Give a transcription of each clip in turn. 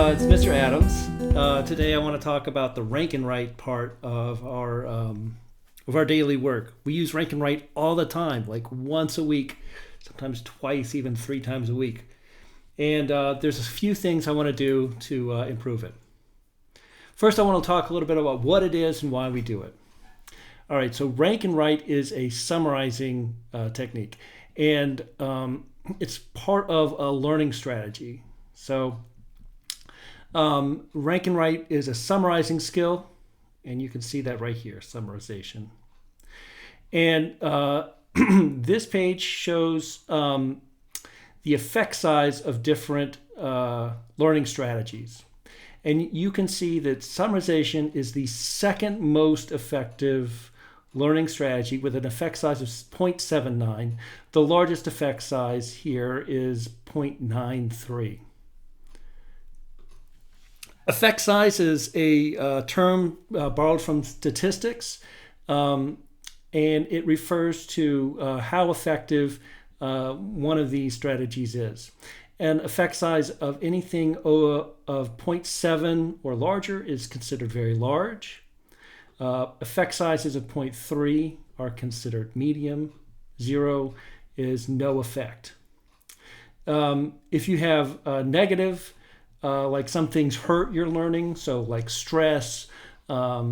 It's Mr. Adams. Today I want to talk about the rank and write part of our daily work. We use rank and write all the time, like once a week, sometimes twice, even 3 times a week. And there's a few things I want to do to improve it. First, I want to talk a little bit about what it is and why we do it. All right, so rank and write is a summarizing technique, and it's part of a learning strategy. So rank and write is a summarizing skill, and you can see that right here, summarization. And this page shows the effect size of different learning strategies. And you can see that summarization is the second most effective learning strategy with an effect size of 0.79. The largest effect size here is 0.93. Effect size is a term borrowed from statistics, and it refers to how effective one of these strategies is. An effect size of anything of 0.7 or larger is considered very large. Effect sizes of 0.3 are considered medium. 0 is no effect. If you have negative, like some things hurt your learning, so like stress, a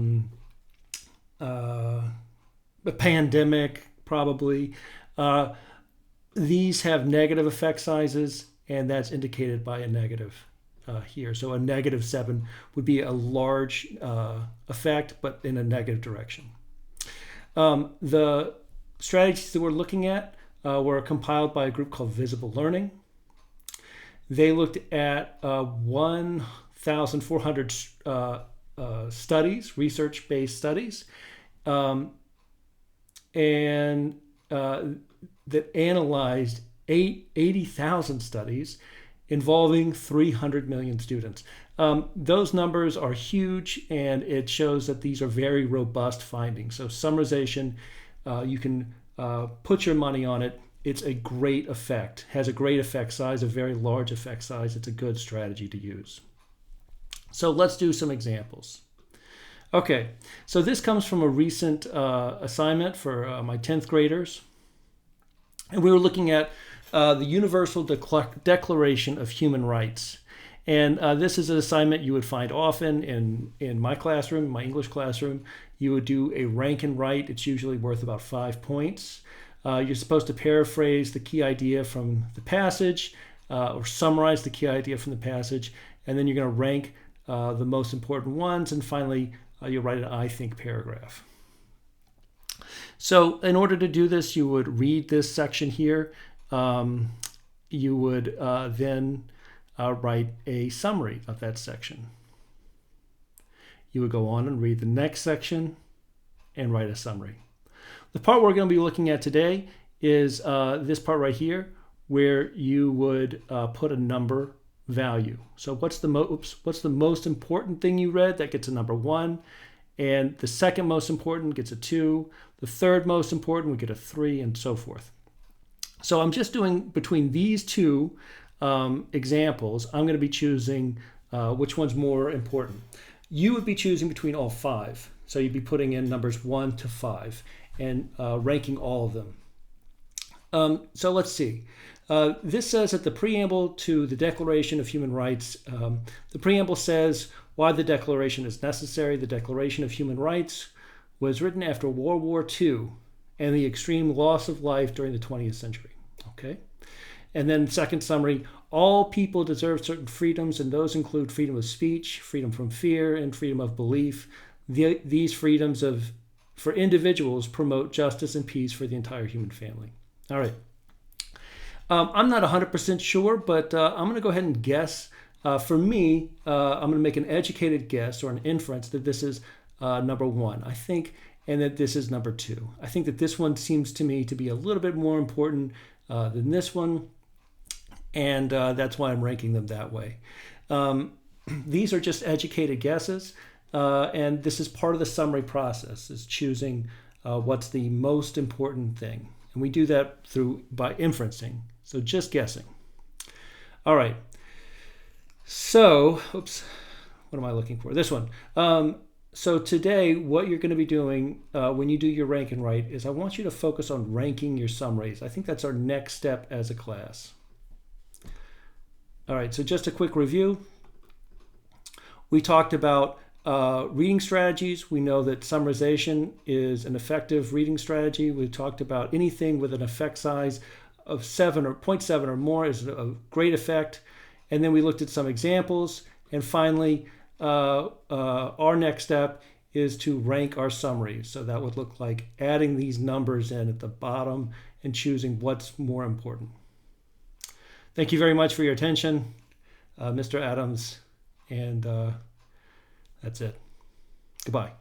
pandemic probably, these have negative effect sizes, and that's indicated by a negative here. So a -7 would be a large effect, but in a negative direction. The strategies that we're looking at were compiled by a group called Visible Learning. They looked at 1,400 studies, research-based studies, and that analyzed 80,000 studies involving 300 million students. Those numbers are huge, and it shows that these are very robust findings. So summarization, you can put your money on it. It's a great effect, has a great effect size, a very large effect size. It's a good strategy to use. So let's do some examples. Okay, so this comes from a recent assignment for my 10th graders. And we were looking at the Universal Declaration of Human Rights. And this is an assignment you would find often in my classroom, my English classroom. You would do a rank and write. It's usually worth about 5 points. You're supposed to paraphrase the key idea from the passage or summarize the key idea from the passage. And then you're going to rank the most important ones. And finally, you'll write an I think paragraph. So in order to do this, you would read this section here. You would then write a summary of that section. You would go on and read the next section and write a summary. The part we're going to be looking at today is this part right here, where you would put a number value. So what's the most important thing you read? That gets a number 1. And the second most important gets a 2. The third most important would get a 3, and so forth. So I'm just doing between these two examples, I'm going to be choosing which one's more important. You would be choosing between all 5. So you'd be putting in numbers 1 to 5 and ranking all of them. So let's see. This says at the preamble to the Declaration of Human Rights, the preamble says why the Declaration is necessary. The Declaration of Human Rights was written after World War II and the extreme loss of life during the 20th century. Okay. And then second summary, all people deserve certain freedoms, and those include freedom of speech, freedom from fear, and freedom of belief. These freedoms for individuals promote justice and peace for the entire human family. All right. I'm not 100% sure, but I'm going to go ahead and guess. For me, I'm going to make an educated guess or an inference that this is number 1, I think, and that this is number 2. I think that this one seems to me to be a little bit more important than this one, and that's why I'm ranking them that way. These are just educated guesses, and this is part of the summary process, is choosing what's the most important thing. And we do that by inferencing, so just guessing. All right. So, oops, what am I looking for? This one. So today, what you're going to be doing when you do your rank and write is I want you to focus on ranking your summaries. I think that's our next step as a class. All right, so just a quick review. We talked about reading strategies. We know that summarization is an effective reading strategy. We talked about anything with an effect size of 7 or 0.7 or more is a great effect. And then we looked at some examples. And finally, our next step is to rank our summaries. So that would look like adding these numbers in at the bottom and choosing what's more important. Thank you very much for your attention, Mr. Adams, and that's it. Goodbye.